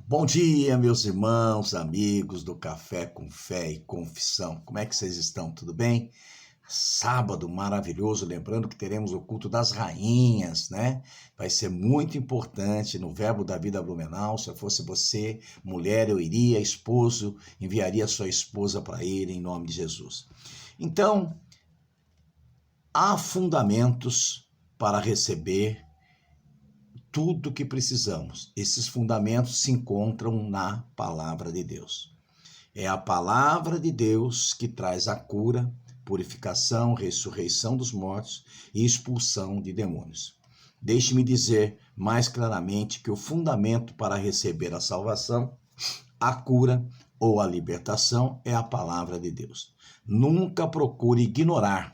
Bom dia, meus irmãos, amigos do Café com Fé e Confissão. Como é que vocês estão? Tudo bem? Sábado maravilhoso, lembrando que teremos o culto das rainhas, né? Vai ser muito importante no Verbo da Vida Blumenau. Se eu fosse você, mulher, eu iria, esposo, enviaria sua esposa para ele em nome de Jesus. Então, há fundamentos para receber tudo o que precisamos. Esses fundamentos se encontram na palavra de Deus. É a palavra de Deus que traz a cura, purificação, ressurreição dos mortos e expulsão de demônios. Deixe-me dizer mais claramente que o fundamento para receber a salvação, a cura ou a libertação é a palavra de Deus. Nunca procure ignorar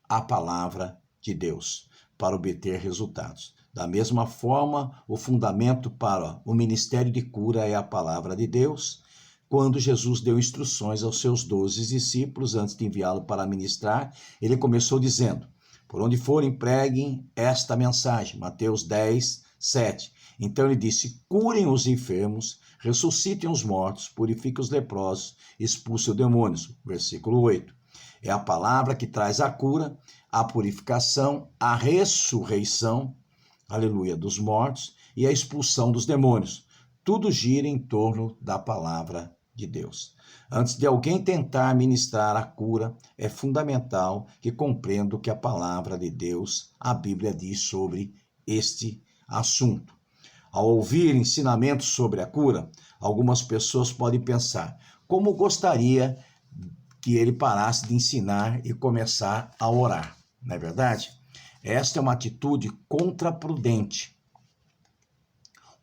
a palavra de Deus para obter resultados. Da mesma forma, o fundamento para o ministério de cura é a palavra de Deus. Quando Jesus deu instruções aos seus 12 discípulos antes de enviá-lo para ministrar, ele começou dizendo: por onde forem, preguem esta mensagem. Mateus 10, 7. Então ele disse: curem os enfermos, ressuscitem os mortos, purifiquem os leprosos, expulsem os demônios. Versículo 8. É a palavra que traz a cura, a purificação, a ressurreição, aleluia, dos mortos e a expulsão dos demônios. Tudo gira em torno da palavra de Deus. Antes de alguém tentar ministrar a cura, é fundamental que compreenda o que a palavra de Deus, a Bíblia, diz sobre este assunto. Ao ouvir ensinamentos sobre a cura, algumas pessoas podem pensar: como gostaria que ele parasse de ensinar e começar a orar. Não é verdade? Esta é uma atitude contraprudente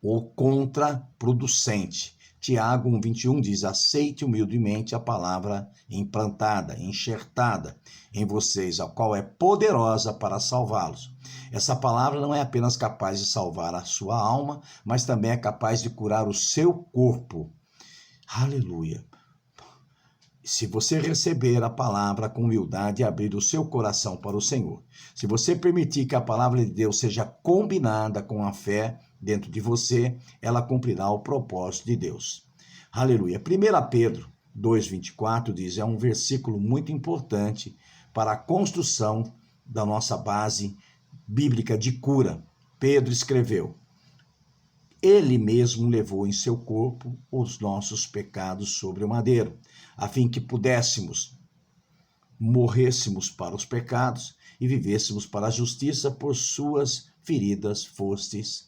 ou contraproducente. Tiago 1,21 diz: aceite humildemente a palavra implantada, enxertada em vocês, a qual é poderosa para salvá-los. Essa palavra não é apenas capaz de salvar a sua alma, mas também é capaz de curar o seu corpo. Aleluia! Se você receber a palavra com humildade e abrir o seu coração para o Senhor, se você permitir que a palavra de Deus seja combinada com a fé dentro de você, ela cumprirá o propósito de Deus. Aleluia. 1 Pedro 2,24 diz, é um versículo muito importante para a construção da nossa base bíblica de cura. Pedro escreveu: ele mesmo levou em seu corpo os nossos pecados sobre o madeiro, a fim que morrêssemos para os pecados e vivêssemos para a justiça. Por suas feridas fostes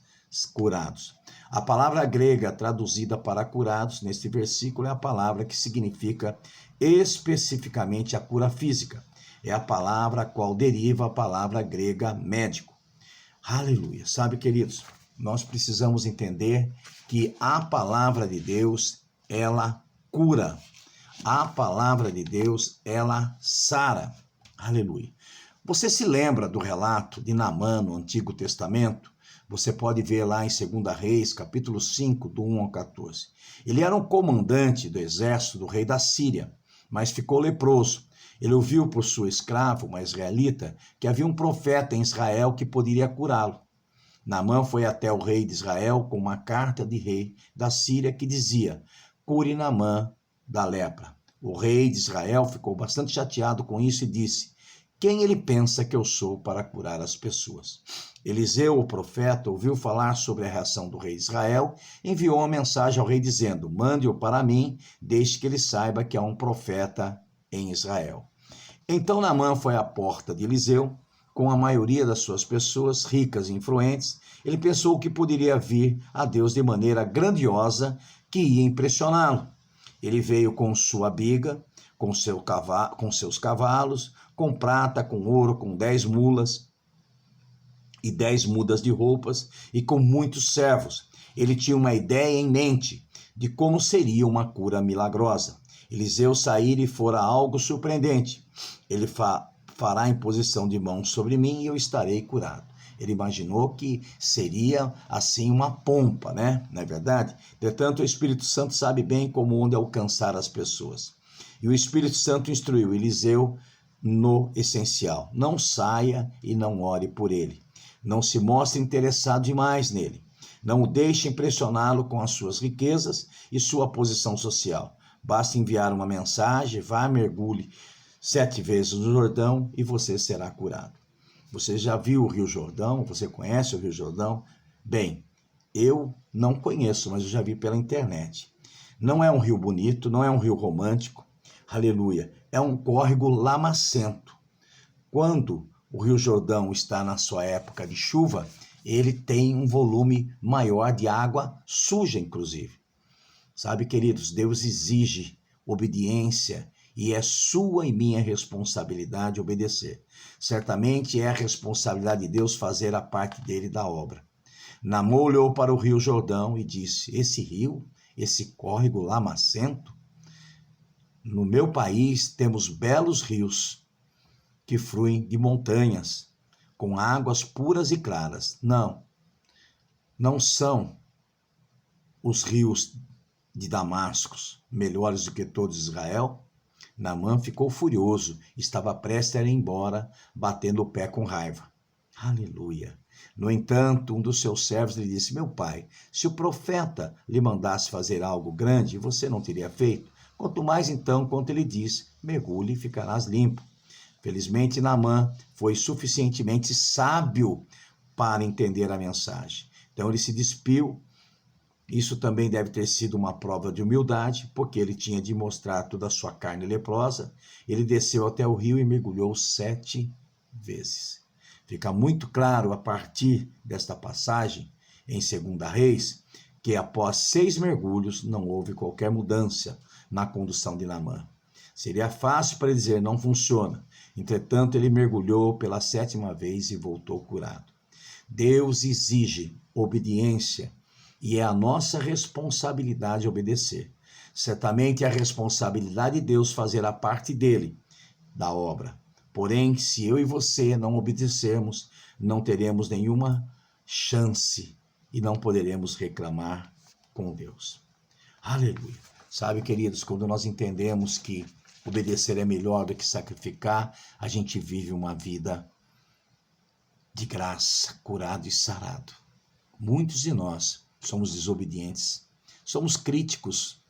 curados. A palavra grega traduzida para curados neste versículo é a palavra que significa especificamente a cura física. É a palavra a qual deriva a palavra grega médico. Aleluia. Sabe, queridos, nós precisamos entender que a palavra de Deus, ela cura. A palavra de Deus, ela sara. Aleluia. Você se lembra do relato de Naamã no Antigo Testamento? Você pode ver lá em 2 Reis, capítulo 5, do 1 ao 14. Ele era um comandante do exército do rei da Síria, mas ficou leproso. Ele ouviu por sua escrava, uma israelita, que havia um profeta em Israel que poderia curá-lo. Naamã foi até o rei de Israel com uma carta de rei da Síria que dizia: cure Naamã da lepra. O rei de Israel ficou bastante chateado com isso e disse: quem ele pensa que eu sou para curar as pessoas? Eliseu, o profeta, ouviu falar sobre a reação do rei de Israel e enviou uma mensagem ao rei dizendo: mande-o para mim, deixe que ele saiba que há um profeta em Israel. Então Naamã foi à porta de Eliseu, com a maioria das suas pessoas ricas e influentes. Ele pensou que poderia vir a Deus de maneira grandiosa que ia impressioná-lo. Ele veio com sua biga, com seus cavalos, com prata, com ouro, com 10 mulas e 10 mudas de roupas e com muitos servos. Ele tinha uma ideia em mente de como seria uma cura milagrosa. Eliseu saíra e fora algo surpreendente. Ele fará imposição de mãos sobre mim e eu estarei curado. Ele imaginou que seria assim uma pompa, né? Não é verdade? Portanto, o Espírito Santo sabe bem onde alcançar as pessoas. E o Espírito Santo instruiu Eliseu no essencial: não saia e não ore por ele. Não se mostre interessado demais nele. Não o deixe impressioná-lo com as suas riquezas e sua posição social. Basta enviar uma mensagem, vá, mergulhe 7 vezes no Jordão e você será curado. Você já viu o Rio Jordão? Você conhece o Rio Jordão? Bem, eu não conheço, mas eu já vi pela internet. Não é um rio bonito, não é um rio romântico. Aleluia. É um córrego lamacento. Quando o Rio Jordão está na sua época de chuva, ele tem um volume maior de água suja, inclusive. Sabe, queridos, Deus exige obediência e é sua e minha responsabilidade obedecer. Certamente é a responsabilidade de Deus fazer a parte dele da obra. Naamã olhou para o Rio Jordão e disse: esse rio, esse córrego lamacento? No meu país temos belos rios que fluem de montanhas, com águas puras e claras. Não são os rios de Damasco melhores do que todos Israel? Naamã ficou furioso, estava prestes a ir embora, batendo o pé com raiva. Aleluia! No entanto, um dos seus servos lhe disse: meu pai, se o profeta lhe mandasse fazer algo grande, você não teria feito? Quanto mais então, quanto ele diz, mergulhe e ficarás limpo. Felizmente, Naamã foi suficientemente sábio para entender a mensagem. Então ele se despiu. Isso também deve ter sido uma prova de humildade, porque ele tinha de mostrar toda a sua carne leprosa. Ele desceu até o rio e mergulhou 7 vezes. Fica muito claro a partir desta passagem, em 2 Reis, que após 6 mergulhos não houve qualquer mudança na condução de Naamã. Seria fácil para ele dizer: não funciona. Entretanto, ele mergulhou pela 7ª vez e voltou curado. Deus exige obediência e é a nossa responsabilidade obedecer. Certamente é a responsabilidade de Deus fazer a parte dele, da obra. Porém, se eu e você não obedecermos, não teremos nenhuma chance e não poderemos reclamar com Deus. Aleluia. Sabe, queridos, quando nós entendemos que obedecer é melhor do que sacrificar, a gente vive uma vida de graça, curado e sarado. Muitos de nós somos desobedientes, somos críticos,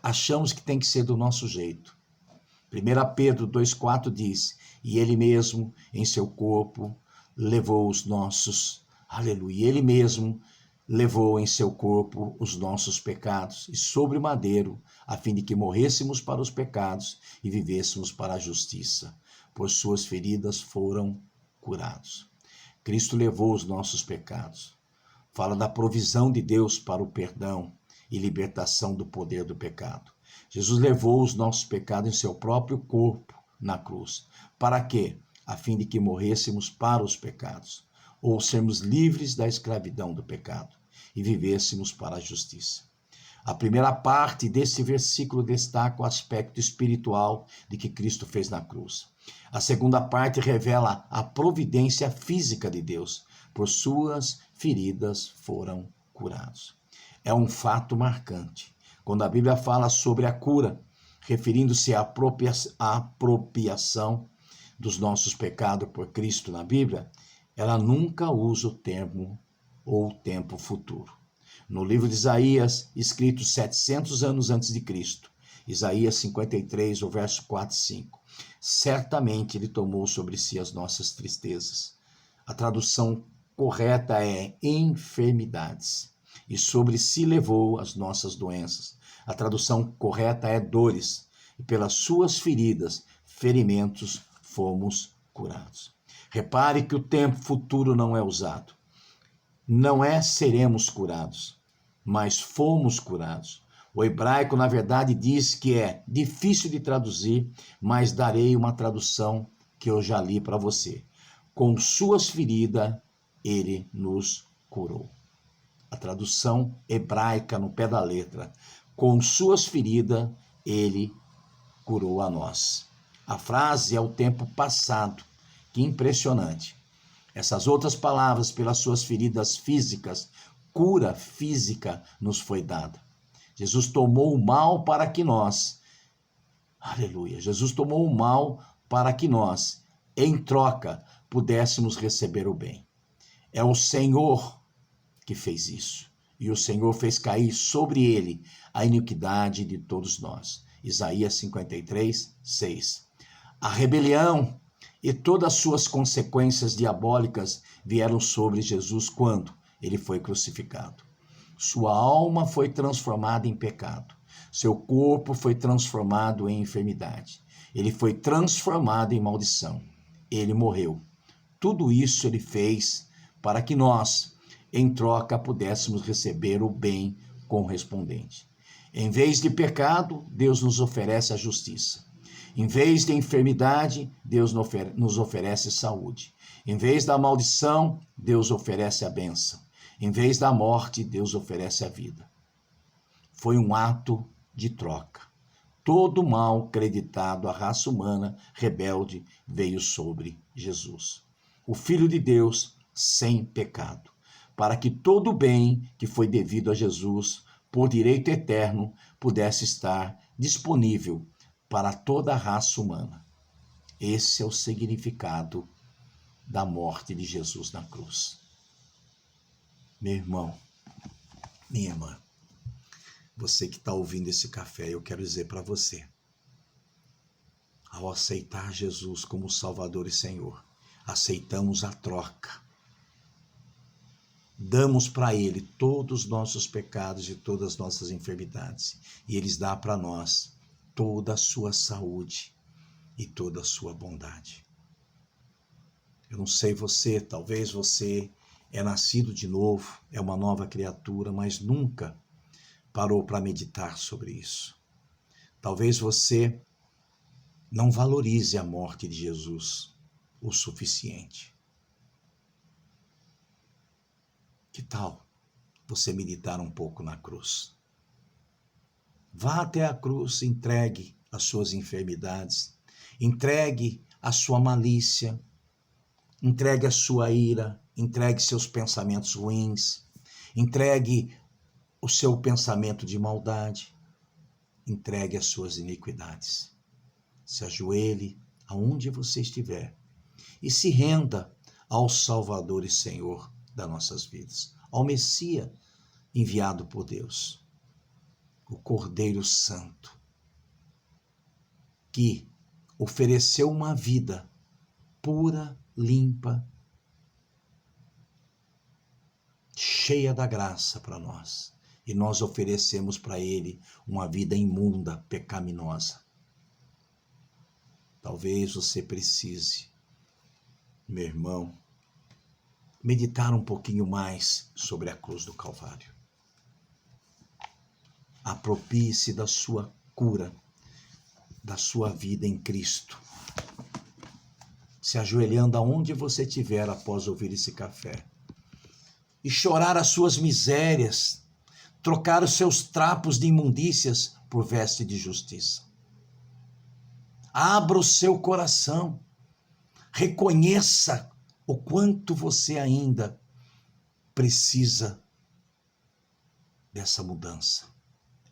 achamos que tem que ser do nosso jeito. 1 Pedro 2,4 diz: e ele mesmo em seu corpo levou os nossos, aleluia, ele mesmo levou em seu corpo os nossos pecados e sobre o madeiro, a fim de que morrêssemos para os pecados e vivêssemos para a justiça. Por suas feridas foram curados. Cristo levou os nossos pecados. Fala da provisão de Deus para o perdão e libertação do poder do pecado. Jesus levou os nossos pecados em seu próprio corpo na cruz. Para quê? A fim de que morrêssemos para os pecados, ou sermos livres da escravidão do pecado e vivêssemos para a justiça. A primeira parte desse versículo destaca o aspecto espiritual de que Cristo fez na cruz. A segunda parte revela a providência física de Deus. Por suas feridas foram curados. É um fato marcante. Quando a Bíblia fala sobre a cura, referindo-se à apropriação dos nossos pecados por Cristo na Bíblia, ela nunca usa o termo ou o tempo futuro. No livro de Isaías, escrito 700 anos antes de Cristo, Isaías 53, o verso 4 e 5, certamente ele tomou sobre si as nossas tristezas. A tradução correta é enfermidades, e sobre si levou as nossas doenças. A tradução correta é dores, e pelas suas feridas, ferimentos, fomos curados. Repare que o tempo futuro não é usado. Não é seremos curados, mas fomos curados. O hebraico, na verdade, diz que é difícil de traduzir, mas darei uma tradução que eu já li para você. Com suas feridas, ele nos curou. A tradução hebraica no pé da letra. Com suas feridas, ele curou a nós. A frase é o tempo passado. Que impressionante. Essas outras palavras, pelas suas feridas físicas, cura física nos foi dada. Jesus tomou o mal para que nós, aleluia, Jesus tomou o mal para que nós, em troca, pudéssemos receber o bem. É o Senhor que fez isso. E o Senhor fez cair sobre ele a iniquidade de todos nós. Isaías 53, 6. A rebelião e todas as suas consequências diabólicas vieram sobre Jesus quando ele foi crucificado. Sua alma foi transformada em pecado. Seu corpo foi transformado em enfermidade. Ele foi transformado em maldição. Ele morreu. Tudo isso ele fez para que nós, em troca, pudéssemos receber o bem correspondente. Em vez de pecado, Deus nos oferece a justiça. Em vez de enfermidade, Deus nos oferece saúde. Em vez da maldição, Deus oferece a bênção. Em vez da morte, Deus oferece a vida. Foi um ato de troca. Todo o mal creditado à raça humana rebelde veio sobre Jesus, o Filho de Deus sem pecado, para que todo o bem que foi devido a Jesus, por direito eterno, pudesse estar disponível para toda a raça humana. Esse é o significado da morte de Jesus na cruz. Meu irmão, minha irmã, você que está ouvindo esse café, eu quero dizer para você, ao aceitar Jesus como Salvador e Senhor, aceitamos a troca. Damos para Ele todos os nossos pecados e todas as nossas enfermidades. E Ele dá para nós toda a sua saúde e toda a sua bondade. Eu não sei você, talvez você é nascido de novo, é uma nova criatura, mas nunca parou para meditar sobre isso. Talvez você não valorize a morte de Jesus o suficiente. Que tal você meditar um pouco na cruz? Vá até a cruz, entregue as suas enfermidades, entregue a sua malícia, entregue a sua ira, entregue seus pensamentos ruins, entregue o seu pensamento de maldade, entregue as suas iniquidades. Se ajoelhe aonde você estiver e se renda ao Salvador e Senhor das nossas vidas, ao Messias enviado por Deus, o Cordeiro Santo, que ofereceu uma vida pura, limpa, cheia da graça para nós. E nós oferecemos para Ele uma vida imunda, pecaminosa. Talvez você precise, meu irmão, meditar um pouquinho mais sobre a cruz do Calvário. Aproprie-se da sua cura, da sua vida em Cristo. Se ajoelhando aonde você estiver após ouvir esse café. E chorar as suas misérias, trocar os seus trapos de imundícias por veste de justiça. Abra o seu coração, reconheça o quanto você ainda precisa dessa mudança.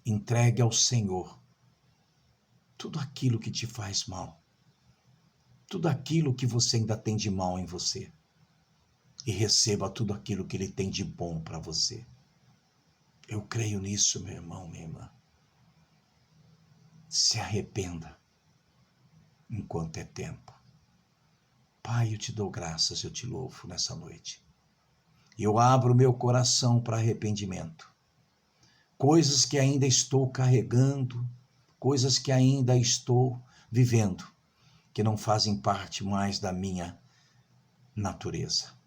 Entregue ao Senhor tudo aquilo que te faz mal, tudo aquilo que você ainda tem de mal em você, e receba tudo aquilo que Ele tem de bom para você. Eu creio nisso, meu irmão, minha irmã. Se arrependa enquanto é tempo. Pai, eu te dou graças, eu te louvo nessa noite. Eu abro meu coração para arrependimento. Coisas que ainda estou carregando, coisas que ainda estou vivendo, que não fazem parte mais da minha natureza.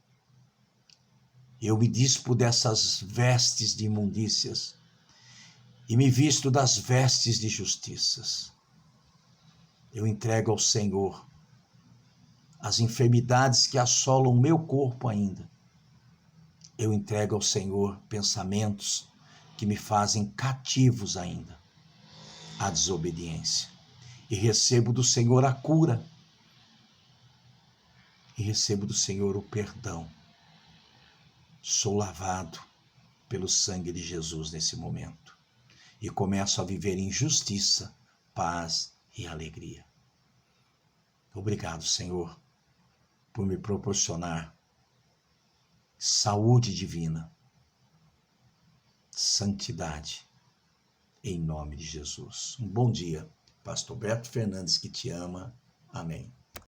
Eu me dispo dessas vestes de imundícias e me visto das vestes de justiças. Eu entrego ao Senhor as enfermidades que assolam o meu corpo ainda. Eu entrego ao Senhor pensamentos que me fazem cativos ainda à desobediência. E recebo do Senhor a cura. E recebo do Senhor o perdão. Sou lavado pelo sangue de Jesus nesse momento. E começo a viver em justiça, paz e alegria. Obrigado, Senhor, por me proporcionar saúde divina, santidade, em nome de Jesus. Um bom dia. Pastor Beto Fernandes que te ama. Amém.